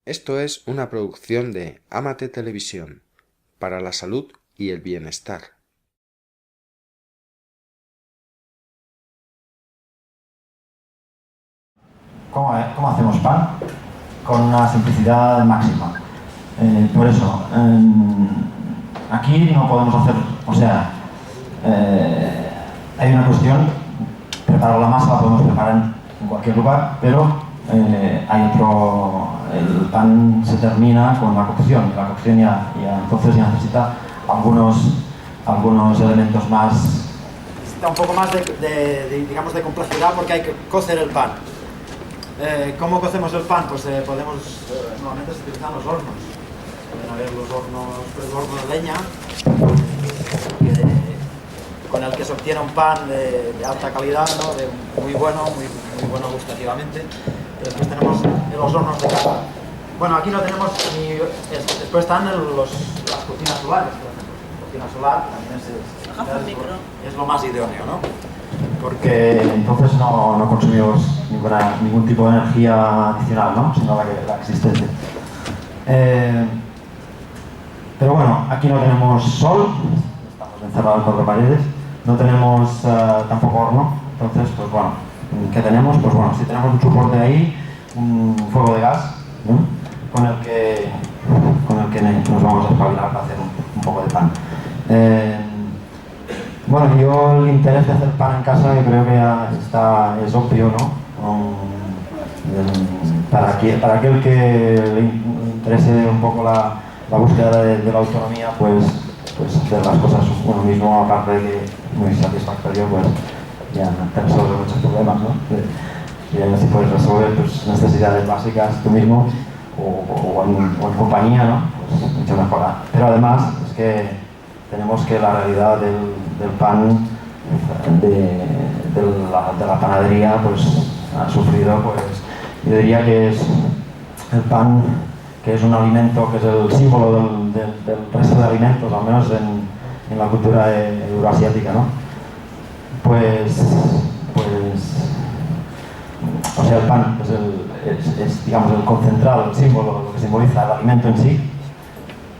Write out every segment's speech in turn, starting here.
Esto es una producción de Amate Televisión, para la salud y el bienestar. ¿Cómo hacemos pan? Con una simplicidad máxima. Por eso, aquí no podemos hacer, hay una cuestión, preparar la masa la podemos preparar en cualquier lugar, pero el pan se termina con la cocción, y la cocción entonces ya necesita algunos elementos más. Necesita un poco más de complejidad porque hay que cocer el pan. ¿Cómo cocemos el pan? Pues normalmente se utilizan los hornos. Pueden haber los hornos, el horno de leña, con el que se obtiene un pan de alta calidad, ¿no? Muy bueno gustativamente. Después tenemos los hornos de casa. Bueno, aquí no tenemos ni... Después están las cocinas solares, por ejemplo. La cocina solar también es lo más idóneo, ¿no? Porque entonces no consumimos ningún tipo de energía adicional, ¿no? Sino la existente. Pero bueno, aquí no tenemos sol, estamos encerrados por las paredes, no tenemos tampoco horno, entonces, pues bueno, ¿qué tenemos? Pues bueno, si tenemos un soporte ahí, un fuego de gas, ¿no? con el que nos vamos a espabilar para hacer un poco de pan. Bueno, yo el interés de hacer pan en casa yo creo que es obvio, ¿no? Para aquel que le interese un poco la búsqueda de la autonomía, pues hacer las cosas uno mismo, aparte de que muy satisfactorio, pues ya te resuelve muchos problemas, ¿no? Si puedes resolver tus necesidades básicas tú mismo o en compañía, ¿no? Pues mucho mejor. Pero además es que tenemos que la realidad del pan, de la panadería, pues ha sufrido, pues yo diría que es el pan, que es un alimento, que es el símbolo del resto de alimentos, al menos en la cultura euroasiática, ¿no? El pan es digamos, el concentrado, el símbolo, lo que simboliza el alimento en sí.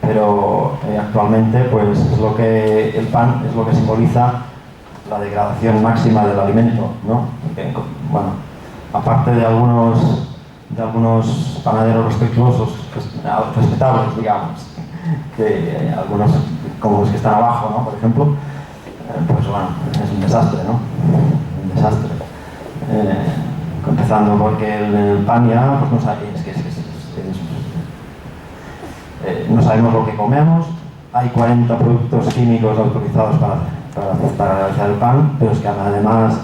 Pero actualmente pues el pan es lo que simboliza la degradación máxima del alimento, ¿no? Bueno, aparte de algunos panaderos respetuosos, respetables, digamos, que algunos como los que están abajo, ¿no? Por ejemplo, pues bueno, es un desastre, ¿no? Un desastre. Empezando porque el pan ya, pues no sabéis no sabemos lo que comemos, hay 40 productos químicos autorizados para realizar el pan, pero es que además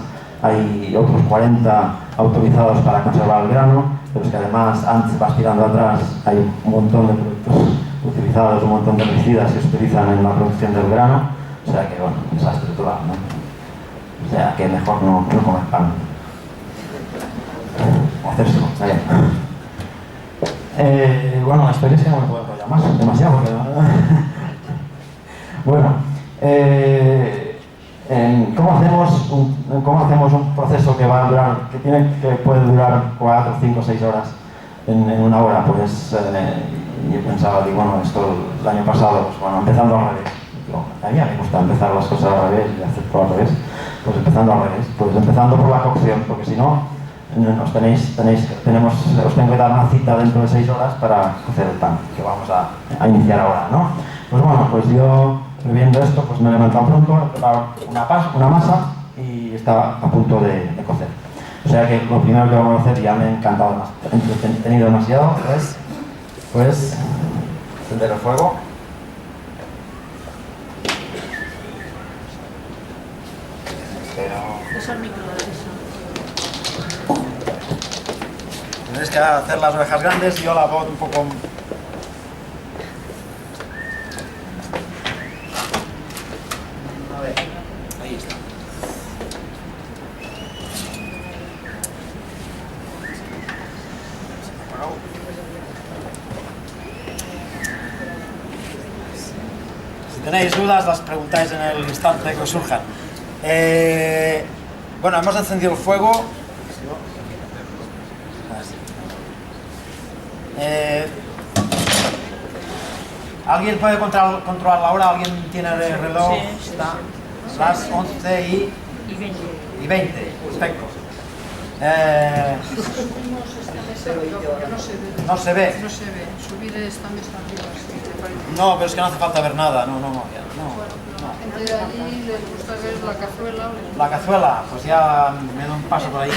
hay otros 40 autorizados para conservar el grano, pero es que además, antes vas tirando atrás, hay un montón de productos utilizados, un montón de herbicidas que se utilizan en la producción del grano, o sea que, bueno, desastre total, ¿no? O sea que mejor no comer pan. O hacérselo, está bien. Bueno, la historia es que no me puedo enrollar más, demasiado, porque... Bueno, ¿cómo hacemos un proceso que va a durar, que puede durar 4, 5, 6 horas en una hora? Pues yo pensaba, digo, bueno, esto el año pasado, pues bueno, empezando al revés. A mí me gusta empezar las cosas al revés y hacer todo al revés. Pues empezando al revés, pues empezando por la cocción, porque si no, os tengo que dar una cita dentro de 6 horas para cocer el pan, que vamos a iniciar ahora, ¿no? Pues bueno, pues yo, previendo esto, pues me he levantado pronto, he preparado una masa y está a punto de cocer. O sea que lo primero que vamos a hacer, ya me ha encantado, entretenido demasiado, es pues encender el fuego. Tienes que hacer las orejas grandes y yo la voz un poco... A ver, ahí está. Si tenéis dudas, las preguntáis en el instante que os surjan. Bueno, hemos encendido el fuego. ¿Alguien puede controlar la hora? ¿Alguien tiene el reloj? Sí. Está las 11 y 20. Perfecto. No se ve. No se ve. Subir esta mesa arriba. Sí, No, pero es que no hace falta ver nada. No. gente de allí les gusta ver la cazuela. La cazuela, pues ya me doy un paso por ahí.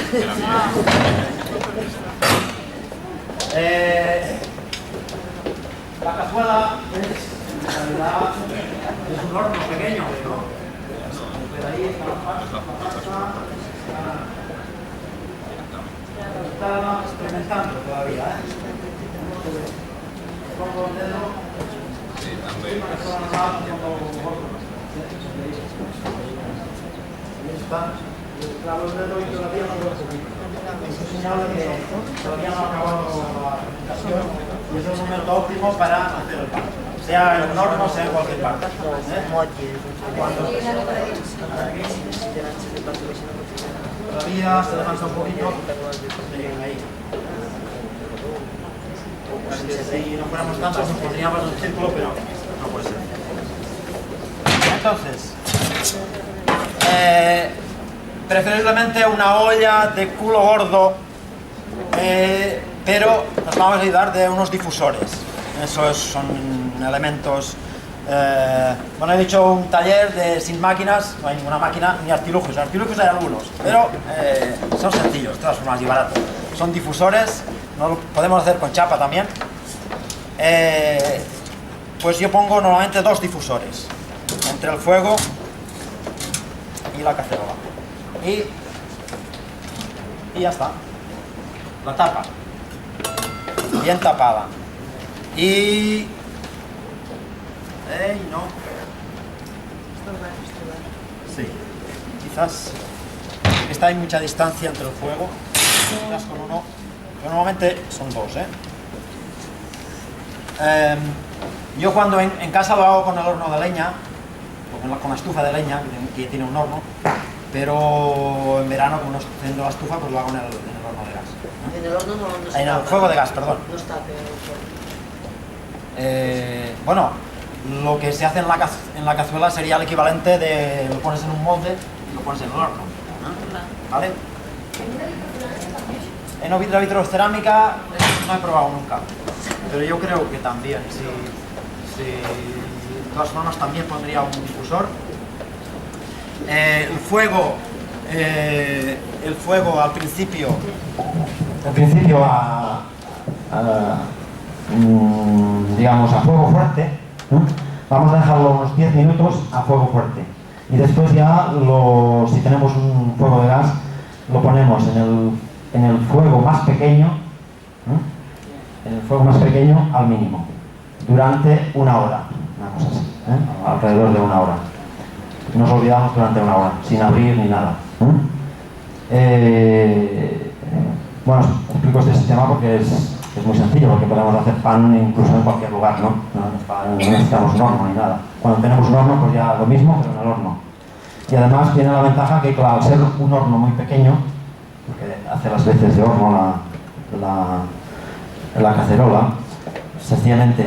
La cazuela en realidad es un horno pequeño, ¿no? Pero ahí está la pasta, está experimentando todavía, ¿eh? Pongo el dedo. Sí, también. Ahí está. Claro, el dedo y todavía no lo he comido. Es un señal de que todavía no ha acabado la presentación y es el momento óptimo para hacer el pan. Sea en un horno, sea en cualquier parte. Todavía se levanta un poquito. Ahí. Si no fuéramos tantos, nos pondríamos en un círculo, pero no puede ser. Entonces, preferiblemente una olla de culo gordo, pero nos vamos a ayudar de unos difusores. Esos son elementos. Bueno, he dicho un taller sin máquinas, no hay ninguna máquina, ni artilugios. Artilugios hay algunos, pero son sencillos, de todas formas, y baratos. Son difusores, no lo podemos hacer con chapa también. Pues yo pongo normalmente 2 difusores entre el fuego y la cacerola. Y ya está. La tapa. Bien tapada. Y... no. Sí. Quizás hay mucha distancia entre el fuego. Quizás con uno. Pero normalmente son 2, yo cuando en casa lo hago con el horno de leña, o con la estufa de leña, que tiene un horno, pero en verano, como no estoy haciendo la estufa, pues lo hago en el horno de gas. En el horno no se En el fuego de gas, perdón. No está bueno, lo que se hace en la cazuela sería el equivalente de lo pones en un molde y lo pones en el horno. ¿Vale? En la vitrocerámica no he probado nunca, pero yo creo que también, de todas formas también pondría un difusor. El fuego al principio digamos a fuego fuerte, ¿no? Vamos a dejarlo unos 10 minutos a fuego fuerte y después ya si tenemos un fuego de gas lo ponemos en el fuego más pequeño, ¿no? En el fuego más pequeño al mínimo durante 1 hora, una cosa así, alrededor de 1 hora. Nos olvidamos durante 1 hora, sin abrir ni nada. Bueno, explico este sistema porque es muy sencillo, porque podemos hacer pan incluso en cualquier lugar, ¿no? No necesitamos un horno ni nada. Cuando tenemos un horno, pues ya lo mismo, pero en el horno. Y además tiene la ventaja que, claro, al ser un horno muy pequeño, porque hace las veces de horno la cacerola, sencillamente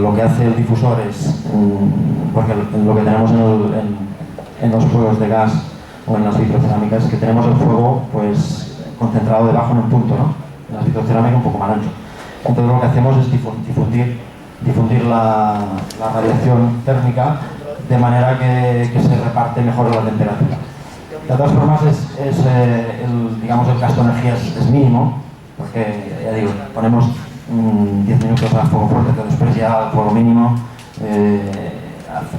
lo que hace el difusor es, porque lo que tenemos en los fuegos de gas o en las vitrocerámicas es que tenemos el fuego pues concentrado debajo en un punto, ¿no? En las vitrocerámicas un poco más ancho. Entonces lo que hacemos es difundir la radiación térmica de manera que se reparte mejor la temperatura. De todas formas, digamos, el gasto de energía es mínimo, porque ya digo, ponemos 10 minutos a fuego fuerte, pero después ya al fuego mínimo,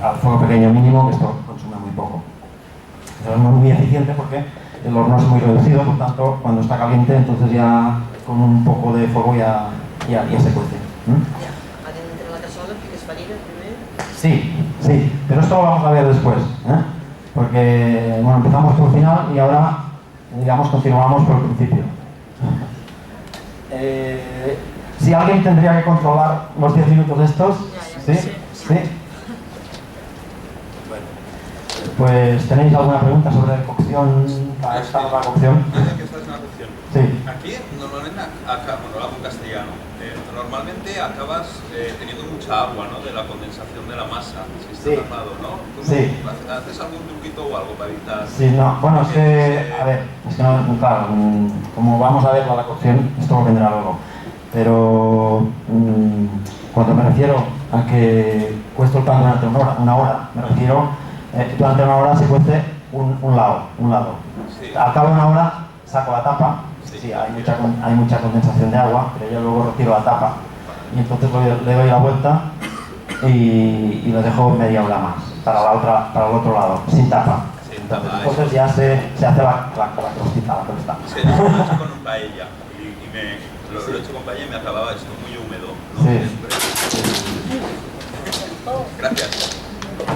al fuego pequeño mínimo, que esto consume muy poco. Entonces es muy eficiente porque el horno es muy reducido, por tanto, cuando está caliente, entonces ya con un poco de fuego ya se cuece. ¿Adentro de la cazuela piques farina primero? Sí, pero esto lo vamos a ver después, porque bueno, empezamos por el final y ahora, digamos, continuamos por el principio. Si alguien tendría que controlar los 10 minutos estos, ¿sí? Pues, ¿tenéis alguna pregunta sobre cocción? ¿Para esta nueva cocción? ¿Qué es una cocción? Sí. Aquí normalmente, bueno, lo hago en castellano, normalmente acabas teniendo mucha agua, ¿no? De la condensación de la masa, si está Sí. tapado, ¿no? Sí. ¿Haces algún truquito o algo para evitar? Sí, no, bueno, es que, a ver, es que no, claro, como vamos a ver la cocción, esto vendrá luego, pero cuando me refiero a que cuesto el pan durante una hora, me refiero, durante una hora se cuece un lado. Sí. Al cabo de una hora saco la tapa, sí, hay mucha condensación de agua, pero yo luego retiro la tapa y entonces le doy la vuelta y lo dejo media hora más para el otro lado, sin tapa. Sin tapa, Entonces ya se hace la crostita, la crosta. Sí, yo lo he hecho con paella y lo he hecho con paella y me acababa esto muy húmedo, ¿no? Sí. Siempre. Gracias.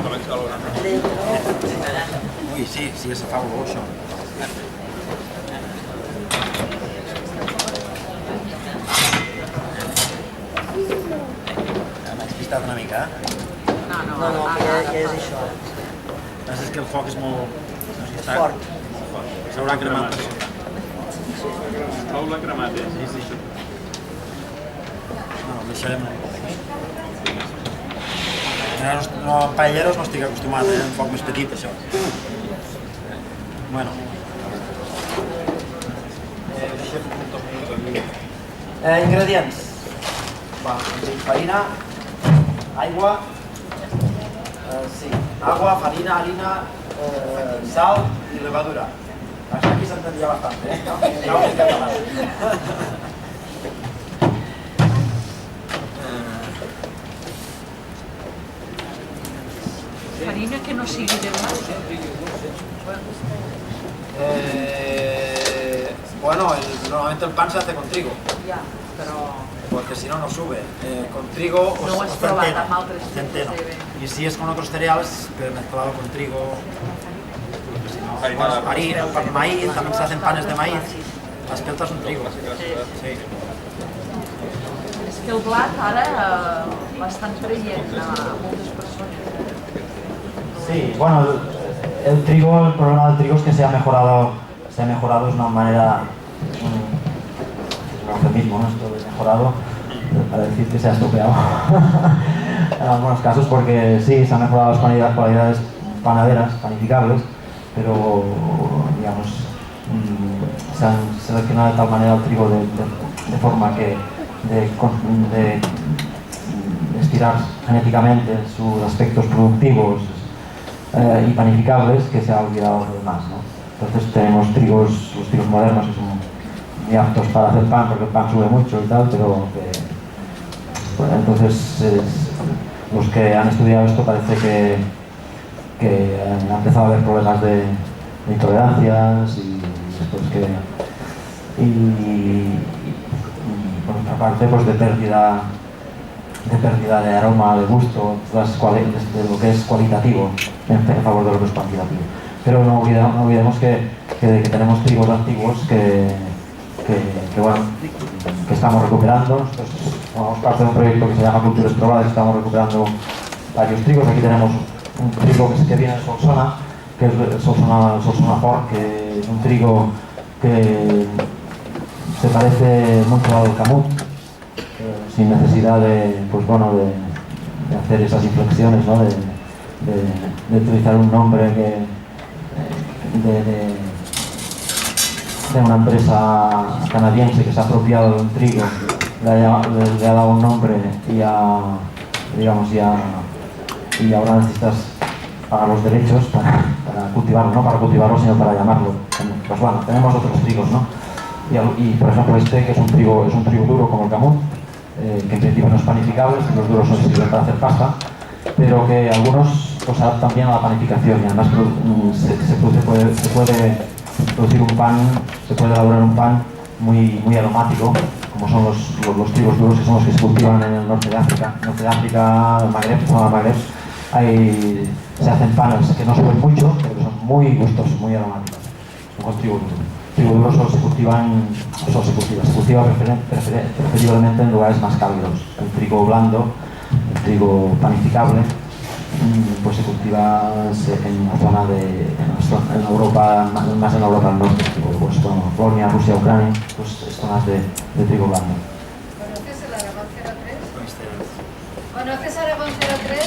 ¿No me he hecho algo grande? Ui, sí, és fabulós, això. M'he despistat una mica, No, ja és això. És que el foc és molt... Fort. S'haurà cremat per sota. Pau l'ha cremat, eh? Sí, sí. No, el deixarem una mica. No, en paelleros no estic acostumat, un foc més petit, això. Bueno. Ingredients. Va, farina, aigua, agua, farina, harina, sal i levadura. Això aquí s'entendria bastant, no en català. Farina que no sigui de blat. Bueno, normalmente el pan se hace con trigo, Ja, però porque si no, no sube. Con trigo o no ho has centeno. provat amb altres Centeno. tipus de... Y si es con otros cereales, pero mezclado con trigo. Si no, Harina de harina, maíz, también se hacen panes de maíz. Las peltas son trigo. Sí. És que el blat ara l'estan traient a moltes persones. Sí, bueno, el trigo, el problema del trigo es que se ha mejorado de una manera, es un eufemismo, ¿no? Esto de mejorado, para decir que se ha estropeado en algunos casos, porque sí, se han mejorado las cualidades panaderas, panificables, pero, digamos, se han seleccionado de tal manera el trigo de forma que de estirar genéticamente sus aspectos productivos y panificables, que se ha olvidado lo demás, ¿no? Entonces tenemos los trigos modernos que son muy aptos para hacer pan, porque el pan sube mucho y tal, pero bueno, entonces los que han estudiado esto parece que han empezado a haber problemas de intolerancias y después y por otra parte pues de pérdida de aroma, de gusto, de lo que es cualitativo en favor de lo que es cuantitativo. Pero no olvidemos que tenemos trigos antiguos que estamos recuperando. Nosotros formamos parte de un proyecto que se llama Cultures Probadas, estamos recuperando varios trigos. Aquí tenemos un trigo que viene de Solsona, que es el Solsona Fort, que es un trigo que se parece mucho al Camut, sin necesidad de hacer esas inflexiones, ¿no? de utilizar un nombre de una empresa canadiense que se ha apropiado de un trigo, le ha dado un nombre y ahora necesitas pagar los derechos para cultivarlo, no para cultivarlo sino para llamarlo. Pues bueno, tenemos otros trigos, ¿no? Y por ejemplo este, que es un trigo duro como el Camut, que en principio no es panificable, los duros no sirven para hacer pasta, pero que algunos pues, se adaptan bien a la panificación y además se puede producir un pan, se puede elaborar un pan muy aromático, como son los trigos duros, que son los que se cultivan en el norte de África, el Magreb, zona del Magreb. Se hacen panes que no suben mucho, pero que son muy gustosos, muy aromáticos. Son los trigos duros. Trigo duro se cultiva preferiblemente en lugares más cálidos. El trigo blando, el trigo panificable, pues se cultiva en la zona en Europa, más en Europa del norte, pues Polonia, Rusia, Ucrania, pues zonas de trigo blando. Pero es que se la grabación ¿Conoces Aragón 03?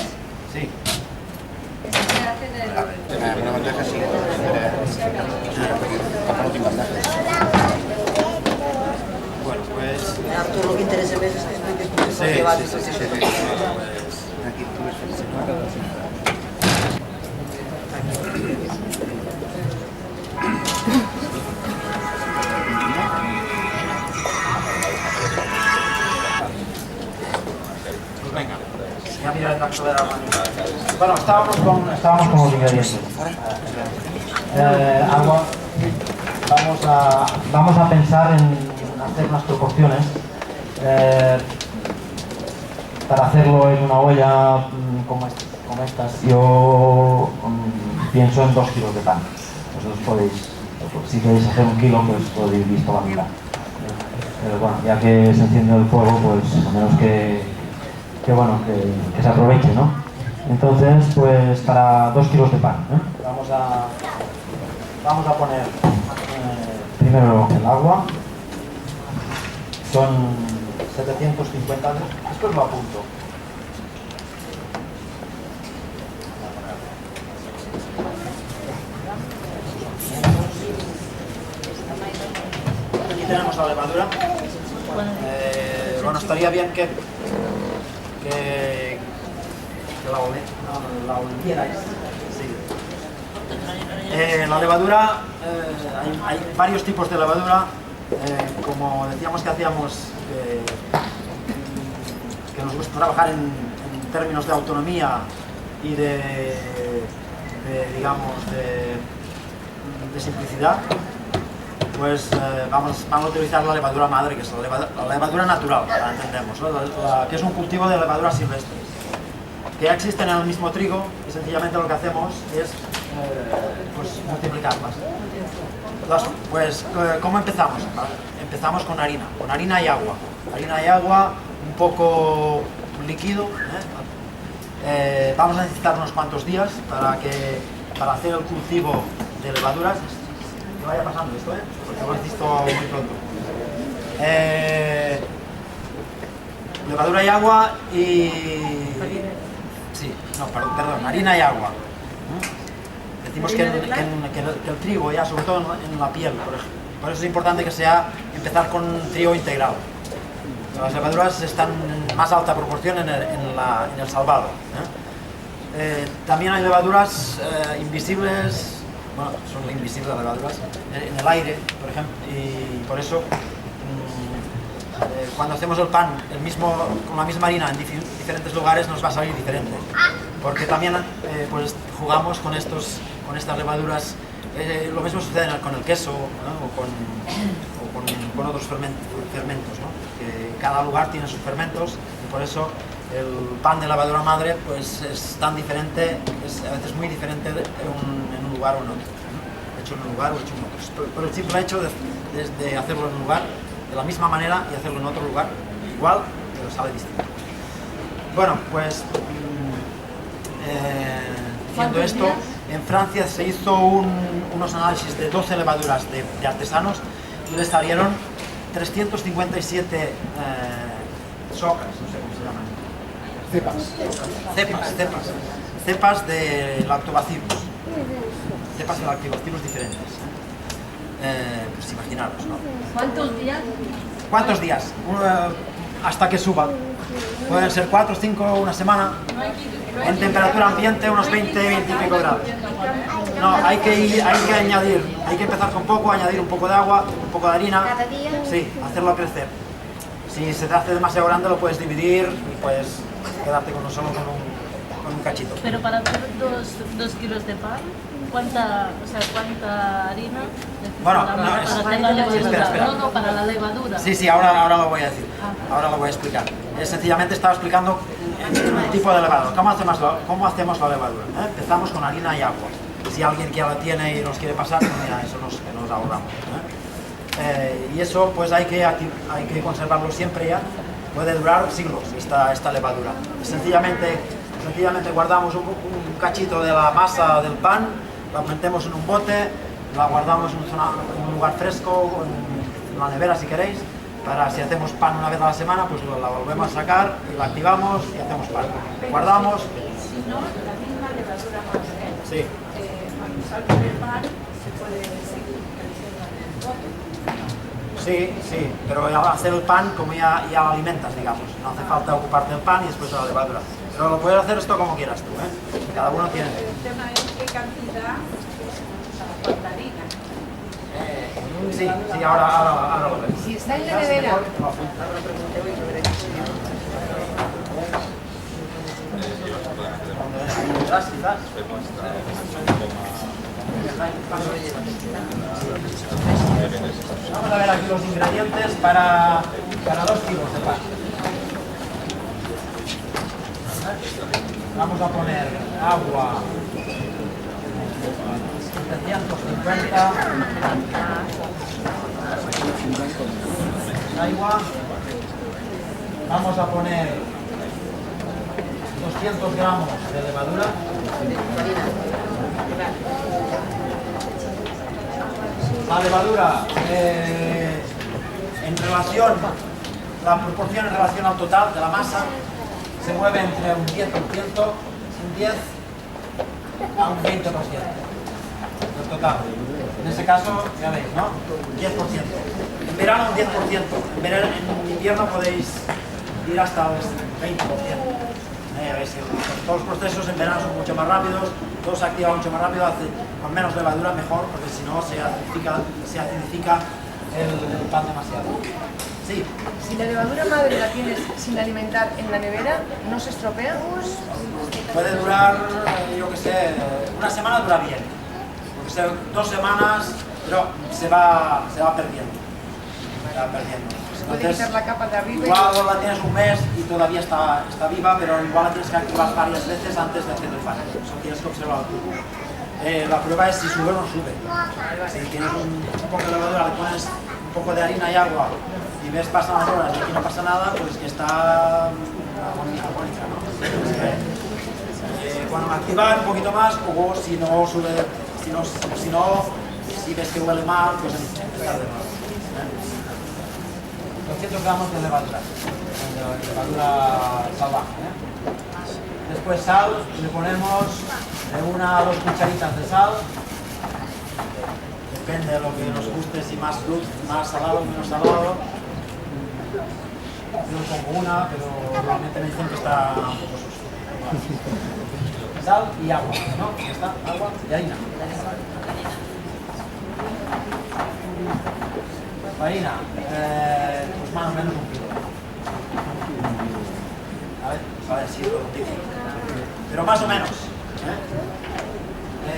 Sí. Ese se hace en el... Una bandeja sí. Bueno, pues... A Artur lo que interessa més és que expliquis com Sí, els debats. sí, sí, sí. Pues venga, ya miraré la acelerador. Bueno, estábamos con los ingredientes. Agua. Vamos a pensar en hacer unas proporciones. Para hacerlo en una olla como estas, yo pienso en 2 kilos de pan. Vosotros podéis, si queréis hacer 1 kilo, pues podéis visto la mitad. Pero bueno, ya que se enciende el fuego, pues a menos que se aproveche, ¿no? Entonces, pues para 2 kilos de pan, ¿eh? Vamos a poner primero el agua. Son 750, después lo apunto. Aquí tenemos la levadura. Bueno, estaría bien que la olierais. Sí. La levadura, hay varios tipos de levadura. Como decíamos que hacíamos, que nos gusta trabajar en términos de autonomía y de simplicidad, pues vamos a utilizar la levadura madre, que es la levadura natural, la entendemos, ¿no? Que es un cultivo de levaduras silvestres, que ya existen en el mismo trigo y sencillamente lo que hacemos es pues multiplicarlas. Pues, ¿cómo empezamos? Empezamos con harina y agua. Harina y agua, un poco líquido. Vamos a necesitar unos cuantos días para hacer el cultivo de levaduras. Que vaya pasando esto, porque lo necesito muy pronto. Levadura y agua y... Sí, no, perdón, harina y agua. Decimos que el trigo, ya sobre todo en la piel, por ejemplo. Por eso es importante que empezar con trigo integral. Las levaduras están en más alta proporción en el salvado. También hay levaduras invisibles, bueno, son invisibles las levaduras, en el aire, por ejemplo, y por eso cuando hacemos el pan con la misma harina en diferentes lugares nos va a salir diferente. Porque también pues jugamos con estas levaduras. Lo mismo sucede con el queso, ¿no? o con otros fermentos, ¿no? Que cada lugar tiene sus fermentos y por eso el pan de levadura madre pues es tan diferente, es a veces muy diferente en un lugar o en otro, ¿no? Hecho en un lugar o hecho en otro. Por el simple hecho de hacerlo en un lugar de la misma manera y hacerlo en otro lugar igual, pero sale distinto. Bueno, pues diciendo esto, en Francia se hizo unos análisis de 12 levaduras de artesanos y les salieron 357 socas, no sé cómo se llaman. Cepas de lactobacillus. Cepas de lactobacillus diferentes. Pues imaginaros, ¿no? ¿Cuántos días? Hasta que suba. Pueden ser 4, 5, una semana. En temperatura ambiente unos 20 y pico grados. No, hay que añadir, hay que empezar con poco, añadir un poco de agua, un poco de harina. ¿Cada día? Sí, hacerlo crecer. Si se te hace demasiado grande lo puedes dividir y puedes quedarte con un cachito. Pero para hacer 2 kilos de pan, ¿cuánta harina necesitas? Bueno, para hacer la levadura? espera. No, para la levadura. Sí, ahora lo voy a decir. Ahora lo voy a explicar. Sencillamente estaba explicando el tipo de levadura. ¿Cómo hacemos la levadura? Empezamos con harina y agua. Si alguien que ya la tiene y nos quiere pasar, pues mira, eso nos ahorramos. Y eso pues hay que conservarlo siempre ya. Puede durar siglos esta levadura. Sencillamente guardamos un cachito de la masa del pan, la metemos en un bote, la guardamos en un lugar fresco, en la nevera si queréis, para si hacemos pan una vez a la semana, pues la volvemos a sacar y la activamos y hacemos pan. Guardamos. Si no, la misma levadura más, Sí. cuando salga el pan se puede seguir creciendo en el bote. Sí, pero al hacer el pan como ya lo alimentas, digamos. No hace falta ocuparte del pan y después de la levadura. Pero lo puedes hacer esto como quieras tú, ¿eh? Cada uno tiene. El tema es qué cantidad, cuánta harina. Sí, ahora lo vemos. Si está en la nevera, Quizás. Vamos a ver aquí los ingredientes para 2 kilos de pan. Vamos a poner agua 750, agua. Vamos a poner 200 gramos de levadura. La levadura, en relación, la proporción en relación al total de la masa se mueve entre un 10%, un 10 a un 20% del total. En ese caso, ya veis, ¿no? 10%. En verano un 10%, en invierno podéis ir hasta el 20%. Ya veis, todos los procesos en verano son mucho más rápidos, todo se activa mucho más rápido, con menos levadura mejor, porque si no se acidifica el pan demasiado. Sí. si la levadura madre la tienes sin alimentar en la nevera, ¿no se estropea? Puede durar, yo que sé, una semana dura bien, yo que sé, 2 semanas, pero se va perdiendo. Puede quitar la capa de arriba. Igual la tienes un mes y todavía está viva, pero igual la tienes que activar varias veces antes de hacer el pan. Eso tienes que observarlo tú. La prueba es si sube o no sube. Si tienes un poco de levadura, le pones un poco de harina y agua y ves pasan las horas y aquí no pasa nada, pues que está armónica, ¿no? Cuando activar un poquito más, o si no sube, si ves que huele mal, pues empezar de nuevo. 200 gramos de levadura salvaje. Después sal, le ponemos de 1 a 2 cucharitas de sal, depende de lo que nos guste, si más dulce, más salado o menos salado. Yo le pongo una, pero normalmente me dicen que está un poco sucio. Sal y agua, ¿no? Ya está, agua y harina. Farina, pues más o menos 1 kilo. A ver si es todo difícil. Pero más o menos.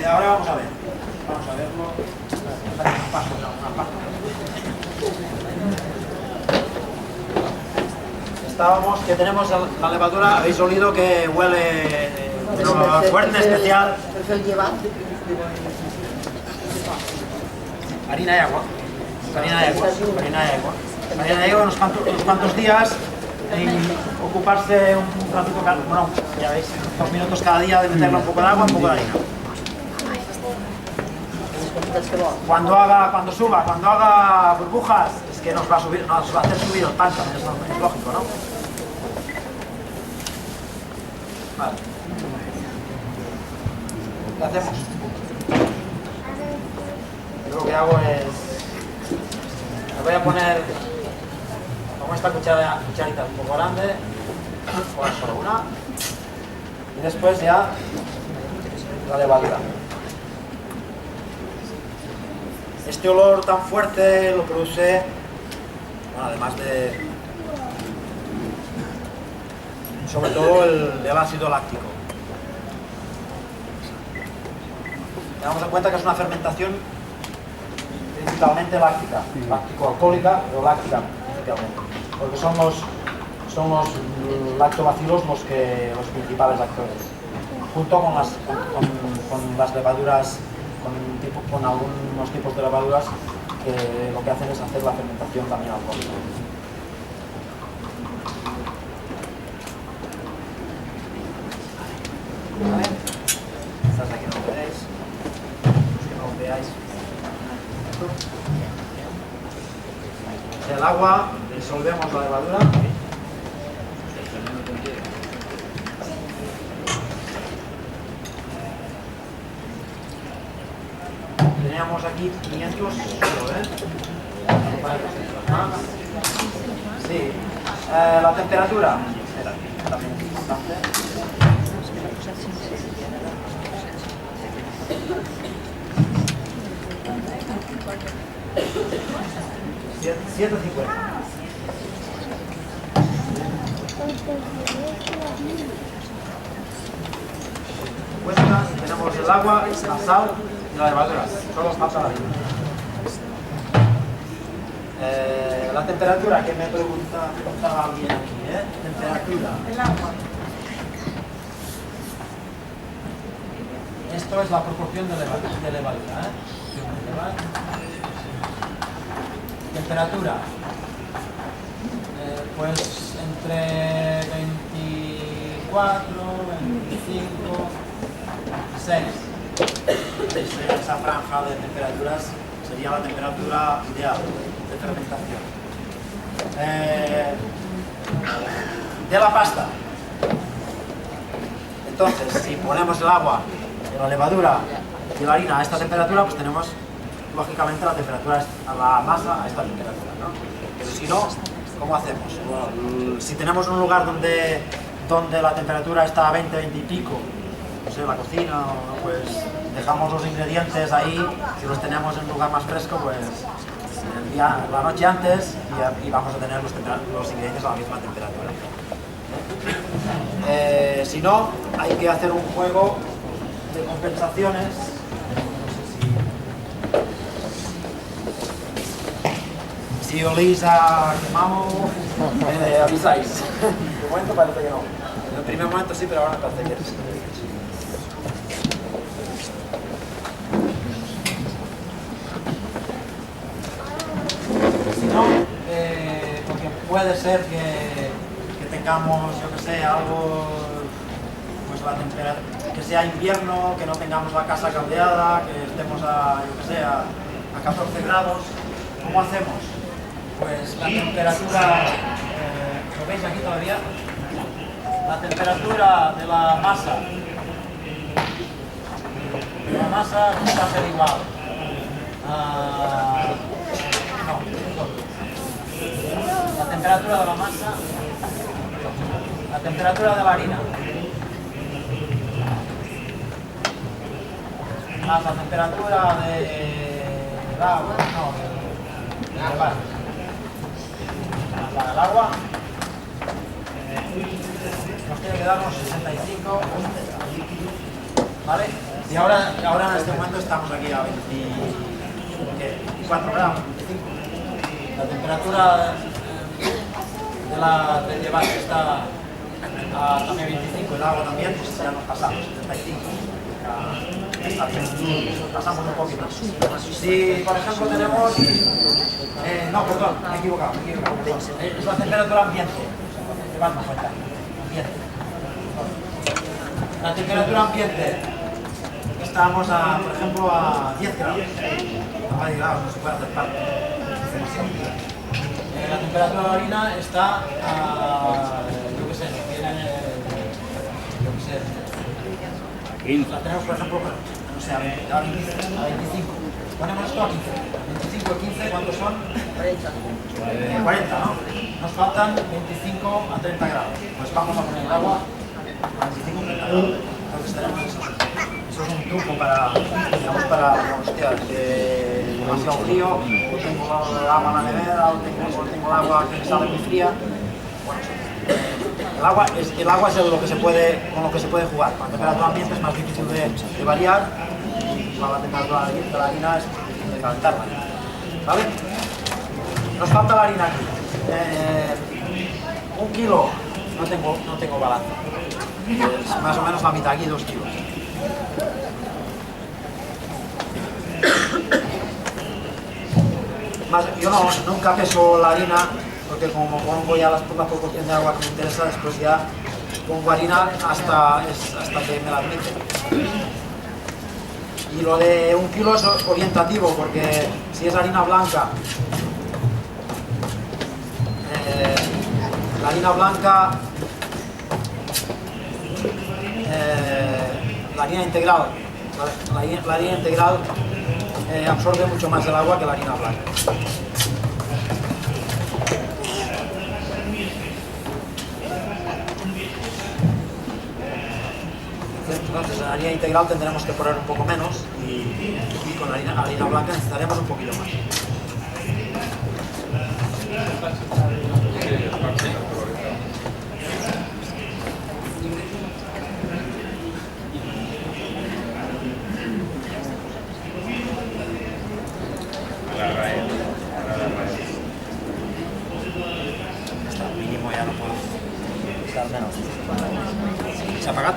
Ahora vamos a ver. Vamos a verlo. Estábamos, que tenemos la levadura, habéis olido que huele fuerte, especial. Harina y agua. Harina de agua unos cuantos días y ocuparse un ratito, bueno, ya veis, 2 minutos cada día de meterle un poco de agua, un poco de harina. Cuando haga burbujas, es que nos va a hacer subir el pan también, es lógico, ¿no? Vale. ¿Qué hacemos? Yo lo que hago es... Le voy a poner con esta cucharita un poco grande, poner solo una, y después ya la levadura. Este olor tan fuerte lo produce, bueno, además de, sobre todo el ácido láctico. Tengamos en cuenta que es una fermentación principalmente láctica, láctico-alcohólica, pero láctica principalmente, porque son los lactobacilos los principales actores, junto con las levaduras, con algunos tipos de levaduras que lo que hacen es hacer la fermentación también alcohólica. ¿Vale? Estas de aquí no lo veréis, los que no lo veáis. El agua es Disolvemos la levadura. Teníamos aquí 500 solo, Sí. La temperatura. Espera, también es importante. 750. Tenemos el agua, la sal y la levadura. Solo falta la harina. La temperatura que me preguntaba alguien aquí, temperatura. El agua. Esto es la proporción de levadura, Temperatura. Pues entre 24, 25, 6. Esa franja de temperaturas sería la temperatura ideal de fermentación. De la pasta. Entonces, si ponemos el agua, la levadura y la harina a esta temperatura, pues tenemos lógicamente la temperatura, la masa a esta temperatura, ¿no? Pero si no, ¿cómo hacemos? Bueno, si tenemos un lugar donde la temperatura está a 20, 20 y pico, no sé, la cocina, pues dejamos los ingredientes ahí. Si los tenemos en un lugar más fresco, pues la noche antes y vamos a tener los ingredientes a la misma temperatura. Si no, hay que hacer un juego de compensaciones. Si olís a quemado, avisáis. De momento parece que no. En el primer momento sí, pero ahora me parece que sí. Si no, porque puede ser que tengamos, yo que sé, algo, pues la temperatura, que sea invierno, que no tengamos la casa caldeada, que estemos a 14 grados. ¿Cómo hacemos? Pues la temperatura, ¿lo veis aquí todavía? La temperatura de la masa va a ser igual. La temperatura de la masa, la temperatura de la harina, más la temperatura del agua, el agua, nos tiene que darnos 65, ¿vale? Y ahora en este momento estamos aquí a 24 grados, 25. La temperatura del base está a también 25, el agua también, pues ya nos pasamos, 75. Pasamos un poquito. Si, por ejemplo, tenemos... no, perdón, me he equivocado. Es la temperatura ambiente. Llevadme cuenta. Ambiente. La temperatura ambiente. Estamos, por ejemplo, a 10 grados. A 10 grados, no se puede hacer parte. La temperatura de la harina está a... yo qué sé, la tenemos, por ejemplo, no sé, a 25. Ponemos esto a 15. 25 y 15, ¿cuántos son? 40, ¿no? Nos faltan 25 a 30 grados. Pues vamos a poner el agua a 25 a 30 grados. Entonces tenemos eso. Eso es un truco para, digamos, hostia, demasiado frío, o tengo el agua en la nevera, o tengo el agua que sale muy fría. Bueno, el agua es lo que se puede, con lo que se puede jugar. Con la temperatura ambiente es más difícil de variar y con la temperatura de la harina es más difícil de calentarla. ¿Vale? Nos falta la harina aquí. 1 kilo, no tengo balanza. Es más o menos la mitad aquí, 2 kilos. Yo nunca peso la harina porque como pongo ya la proporción de agua que me interesa, después ya pongo harina hasta que me la admite. Y lo de 1 kilo es orientativo porque si es harina blanca La harina blanca, la harina integral, la harina integral absorbe mucho más el agua que la harina blanca. Entonces, la harina integral tendremos que poner un poco menos y con la harina blanca necesitaremos un poquito más. Hasta el mínimo ya no puedo usar menos. ¿Se ha apagado?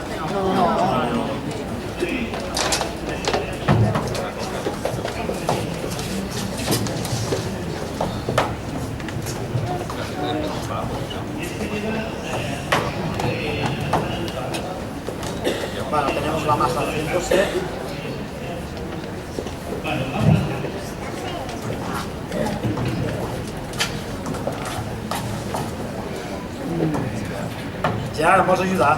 Bueno, tenemos la masa haciéndose. Ja, em pots ajudar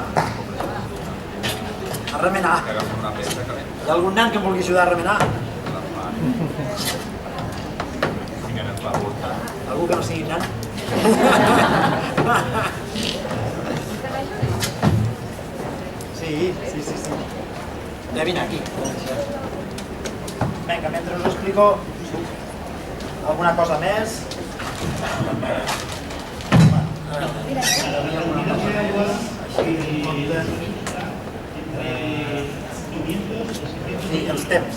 a remenar. Hi ha algun nen que em vulgui ajudar a remenar? Algú que no sigui nen? Sí. Ja vine aquí. Vinga, mentre us explico alguna cosa més. Sí, els temps.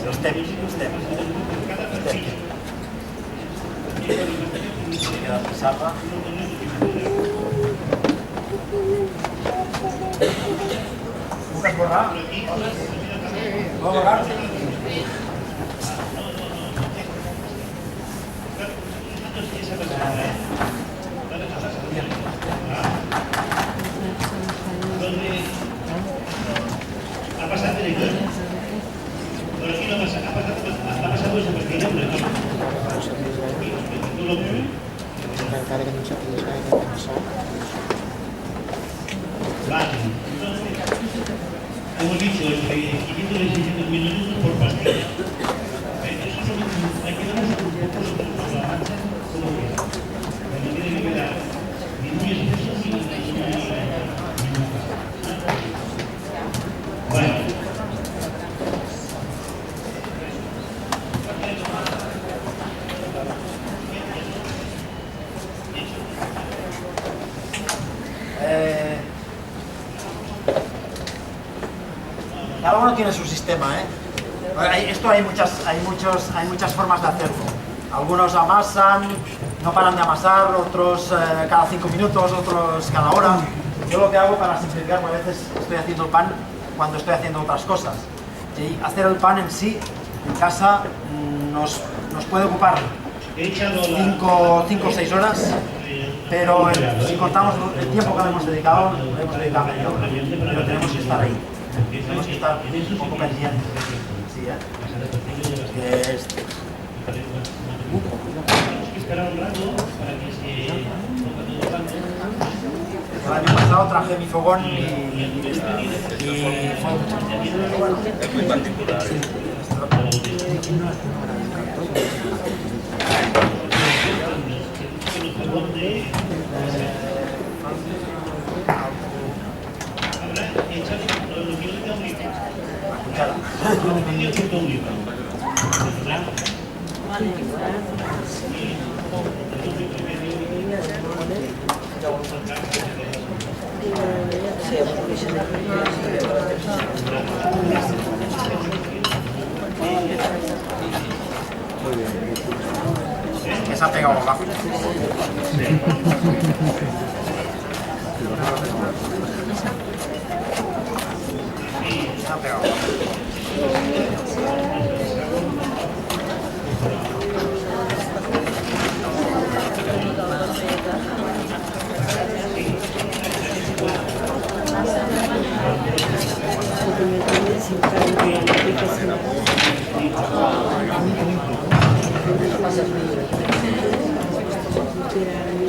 Queda pissarra. Puc esborrar? Puc esborrar? Ha passat directe? Però aquí no ha passat, ha passat desapercebut, no? Encara que no sàpigues gaire què passa. Vale. Hemos dicho entre 500 y 600 minutos por pastilla. Eso hay que darnos un poco sobre la marcha, como que no tiene que quedar ni muy espeso ni muy... Bueno. Cada uno tiene su sistema, ¿eh? Esto hay muchas formas de hacerlo. Algunos amasan, no paran de amasar, otros cada 5 minutos, otros cada hora. Yo lo que hago para simplificar, porque a veces estoy haciendo el pan cuando estoy haciendo otras cosas. Y hacer el pan en sí, en casa, nos puede ocupar 5 o 6 horas, pero si contamos el tiempo que le hemos dedicado media hora. Pero tenemos que estar ahí. Tenemos que estar un poco pendientes. Sí, ¿eh? Esperar un rato para que se... El año pasado traje mi fogón y Es muy particular. Que se ha pegado abajo. Se ha pegado abajo.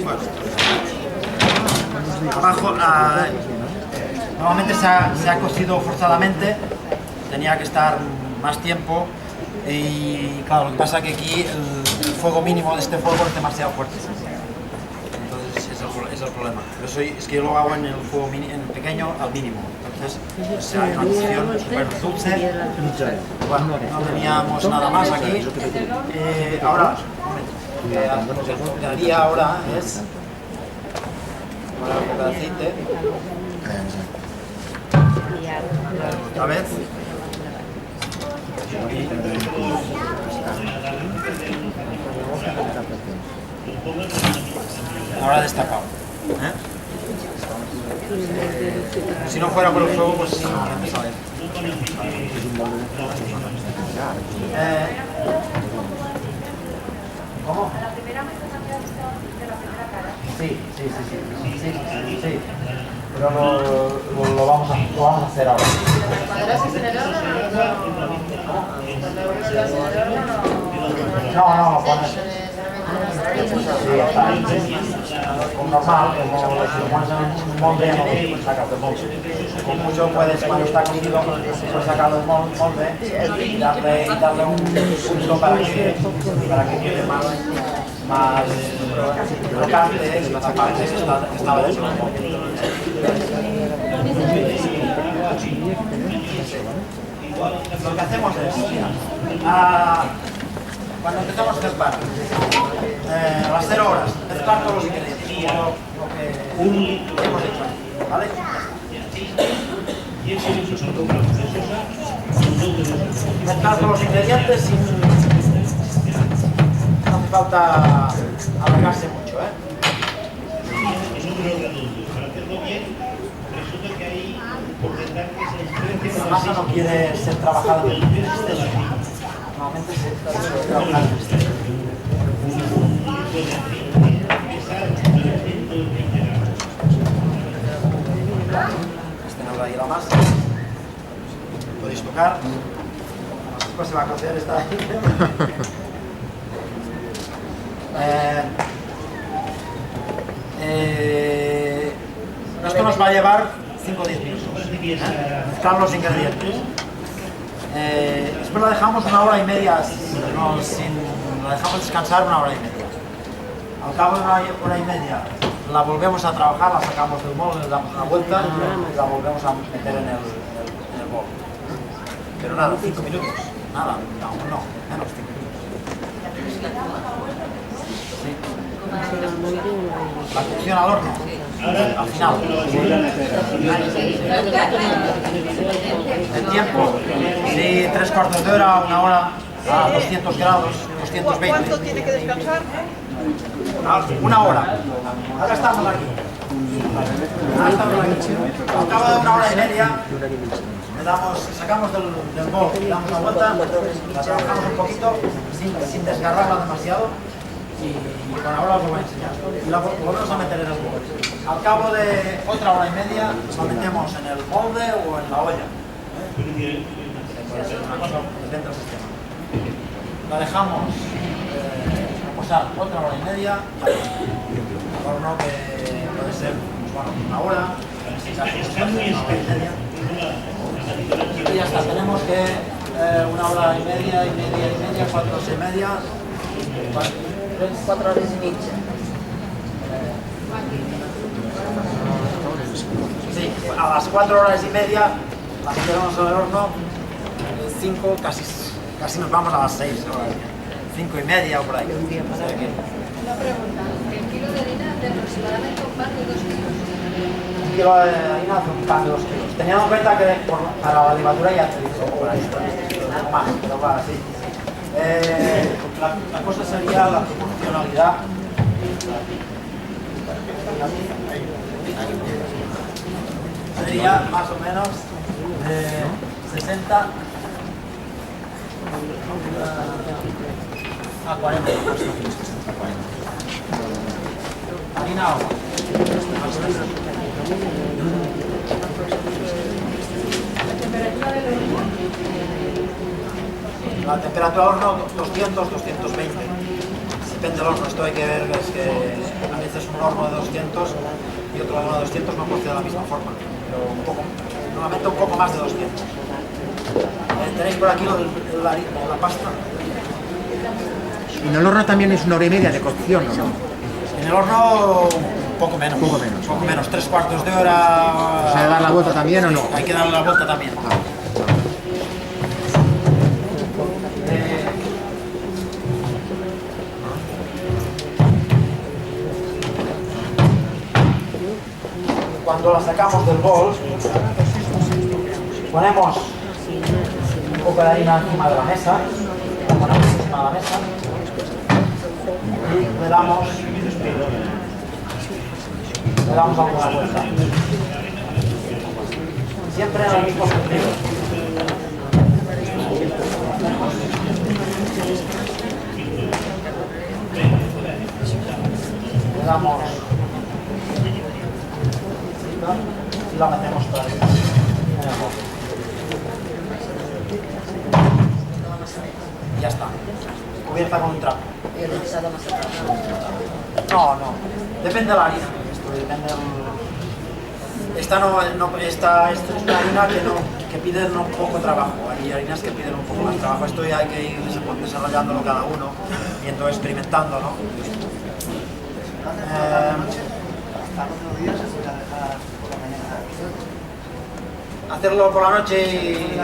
Bueno. abajo, normalmente se ha cocido forzadamente, tenía que estar más tiempo y claro, lo que pasa es que aquí el fuego mínimo de este fuego es demasiado fuerte. Entonces es el problema. Por eso es que yo lo hago en el fuego en pequeño al mínimo. Entonces pues, hay una cocción súper dulce. Bueno, no teníamos nada más aquí. Ahora, lo que haría ahora es poner un poco de aceite. Otra vez. Ahora destapado. Si no fuera por el fuego, pues no me sale. ¿Cómo? Sí. Pero lo vamos a hacer ahora. No, pones. Sí, está ahí. Como normal, como si lo pones en un molde, no lo sacas del molde. Con mucho puedes, cuando está cocido, puedes sacarlo del molde y darle un pulso para que quede más crocante y esa parte que estaba dentro del molde. Lo que hacemos es, mira, cuando empezamos a hacer pan, a las 0 horas, mezclar todos los ingredientes, lo que hemos hecho aquí, ¿vale? Mezclar todos los ingredientes sin... no hace falta alargarse mucho, ¿eh? La masa no quiere ser trabajada en el exceso. Normalmente se trabaja en el exceso. Tenemos ahí la masa. Podéis tocar. Después se va a cocer esta ahí. Esto nos va a llevar 5 o 10 minutos. Mezclar los ingredientes. Después la dejamos 1 hora y media, la dejamos descansar 1 hora y media. Al cabo de 1 hora y media la volvemos a trabajar, la sacamos del molde, le damos una vuelta y la volvemos a meter en el bol. Pero nada, 5 minutos. Nada, no, menos 5 minutos. Sí. La cocción al horno, al final. El tiempo, sí, 3/4 de hora, 1 hora a 200 grados, 220. ¿Cuánto tiene que descansar? 1 hora. Ahora estamos aquí. Al cabo de 1 hora y media, sacamos del bol, le damos una vuelta, la trabajamos un poquito sin desgarrarla demasiado. Y bueno, ahora os lo voy a enseñar. Y la volvemos a meter en el bol. Al cabo de 1 hora y media la metemos en el molde o en la olla. Puede ser una cosa dentro del sistema. La dejamos reposar 1 hora y media y al horno que puede ser bueno, 1 hora, en este caso 1 hora y media. Y ya está, tenemos que 1 hora y media, 4 horas y media. 4 horas y media. Sí, a las 4 horas y media las ponemos en el horno, 5, casi nos vamos a las 6 horas, 5 y media o por ahí. Una pregunta, ¿el kilo de harina de aproximadamente un pan de 2 kilos? Un kilo de harina hace un pan de 2 kilos. Teniendo en cuenta que para la levadura ya te digo, por ahí, más, pero va así. La cosa sería la proporcionalidad. Sería más o menos 60 a 40. Harina agua. La temperatura del horno 200, 220. Depende del horno, esto hay que ver, es que a veces un horno de 200 y otro uno de 200 no cocida de la misma forma, pero normalmente un poco más de 200. Tenéis por aquí la pasta. En el horno también es 1 hora y media de cocción, ¿o no? En el horno un poco menos. Un poco menos. 3/4 de hora. ¿O sea, dar la vuelta también o no? Hay que darle la vuelta también. Cuando la sacamos del bol, ponemos un poco de harina encima de la mesa, la ponemos encima de la mesa y le damos alguna vuelta. Siempre en el mismo sentido. Le damos y la metemos otra vez en el bol. Y ya está. Cubierta con un trapo. No. Depende de la harina. Esto depende del... Esta es una harina que pide no poco trabajo. Hay harinas que piden un poco más trabajo. Esto ya hay que ir desarrollándolo cada uno, viendo, experimentando, ¿no? Hacerlo por la noche y...